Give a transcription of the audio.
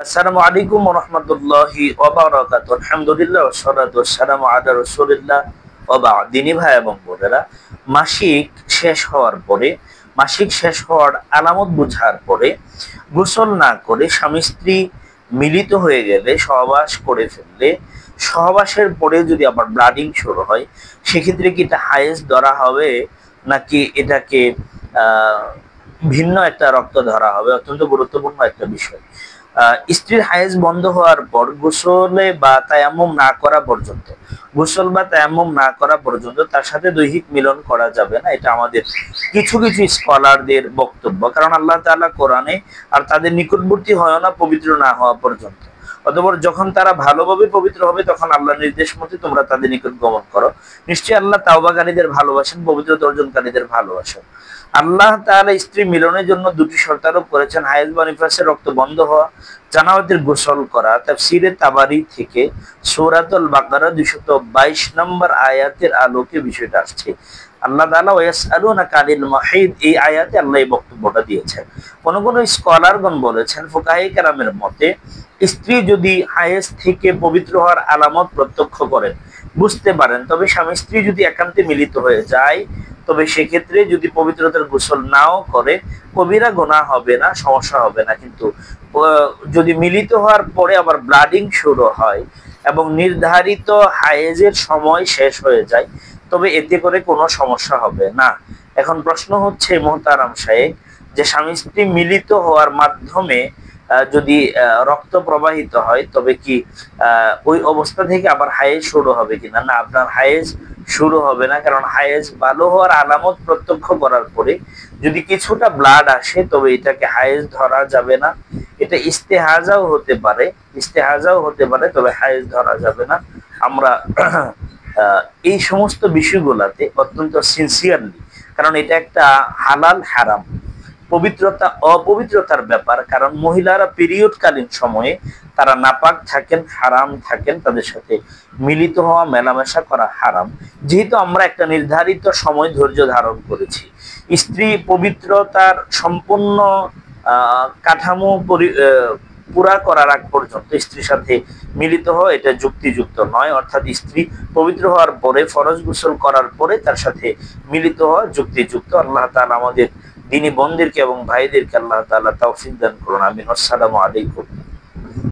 আসসালামু আলাইকুম ওয়া রাহমাতুল্লাহি ওয়া বারাকাতুহু। আলহামদুলিল্লাহ ওয়া সলাতু ওয়াসসালামু আলা রাসূলিল্লাহ ওয়া বা'দ। দিনী ভাই এবং বোনেরা, মাসিক শেষ হওয়ার পরে, মাসিক শেষ হওয়ার আলামত বোঝার পরে গোসল না করে স্বামী স্ত্রী মিলিত হয়ে গেলে, সহবাস করে ফেললে, সহবাসের পরে যদি আবার ব্লাডিং শুরু হয়, সেক্ষেত্রে কি এটা হায়েজ ধরা হবে নাকি এটাকে আহ ভিন্ন একটা রক্ত ধরা হবে? অত্যন্ত গুরুত্বপূর্ণ একটা বিষয়। স্ত্রীর হায়েজ বন্ধ হওয়ার পর গোসলে বা তায়াম্মুম না করা পর্যন্ত, গোসল বা তায়াম্মুম না করা পর্যন্ত তার সাথে দৈহিক মিলন করা যাবে না। এটা আমাদের কিছু কিছু স্কলারদের বক্তব্য। কারণ আল্লাহ তাআলা কোরআনে, আর তাদের নিকটবর্তী হয় না পবিত্র না হওয়া পর্যন্ত। অতঃপর যখন তারা ভালোভাবে পবিত্র হবে, তখন আল্লাহ নির্দেশ মতে তোমরা তাদের নিকট গমন করো। নিশ্চয়ই আল্লাহ তাওবাকারীদের ভালোবাসেন, পবিত্রতা অর্জনকারীদের ভালোবাসেন। আল্লাহ তাআলা স্ত্রী মিলনের জন্য দুটি শর্ত আরোপ করেছেন: হায়েজ বা নিফাসের রক্ত বন্ধ হওয়া, জানাজাতের গোসল করা। তাফসীরে তাবারি থেকে সূরাতুল বাকারা 222 নম্বর আয়াতের আলোকে বিষয়টা আসছে। আল্লাহ তাআলা ওয়াসআলুনাকা আনিল মাহিদ, এই আয়াতে আল্লাহ এই বক্তব্যটা দিয়েছেন। কোন কোন স্কলারগণ বলেছেন, ফুকাহায়ে কেরামের মতে, স্ত্রী যদি হায়েজ থেকে পবিত্র হওয়ার আলামত প্রত্যক্ষ করেন, বুঝতে পারেন, তবে স্বামী স্ত্রী যদি একান্তে মিলিত হয়ে যায়, তবে সেক্ষেত্রে যদি পবিত্রতার গোসল নাও করে, কবিরা গুনাহ হবে না, সমস্যা হবে না। কিন্তু যদি মিলিত হওয়ার পরে আবার ব্লাডিং শুরু হয় এবং নির্ধারিত হায়েজের সময় শেষ হয়ে যায়, তবে এতে করে কোনো সমস্যা হবে না। এখন প্রশ্ন হচ্ছে, মোহতারাম সাহেব, যে স্বামী স্ত্রী মিলিত হওয়ার মাধ্যমে যদি রক্ত প্রবাহিত হয়, তবে কি ওই অবস্থা থেকে আবার হায়েজ শুরু হবে কিনা? না, আপনার হায়েজ শুরু হবে না। কারণ হায়েজ ভালো হওয়ার আলামত প্রত্যক্ষ করার পরে যদি কিছুটা ব্লাড আসে, তবে এটাকে হায়েজ ধরা যাবে না। এটা ইস্তেহাজাও হতে পারে, ইস্তেহাজাও হতে পারে, তবে হায়েজ ধরা যাবে না। আমরা এই সমস্ত বিষয়গুলাতে অত্যন্ত সিনসিয়ারলি, কারণ এটা একটা হালাল হারাম, পবিত্রতা অপবিত্রতার ব্যাপার। কারণ মহিলারা পিরিয়ডকালীন সময়ে তারা নাপাক থাকেন, হারাম থাকেন, তাদের সাথে মিলিত হওয়া, মেলামেশা করা হারাম। যেহেতু আমরা একটা নির্ধারিত সময় ধৈর্য ধারণ করেছি, স্ত্রী পবিত্রতার সম্পূর্ণ কাঠামো পুরা করার আগ পর্যন্ত স্ত্রীর সাথে মিলিত হওয়া এটা যুক্তিযুক্ত নয়। অর্থাৎ স্ত্রী পবিত্র হওয়ার পরে, ফরজ গোসল করার পরে তার সাথে মিলিত হওয়া যুক্তিযুক্ত। আল্লাহ তাআলা আমাদের দিনী বোনদেরকে এবং ভাইদেরকে আল্লাহ তাআলা তৌফিক দান করুন। আমিন। আসসালামু আলাইকুম।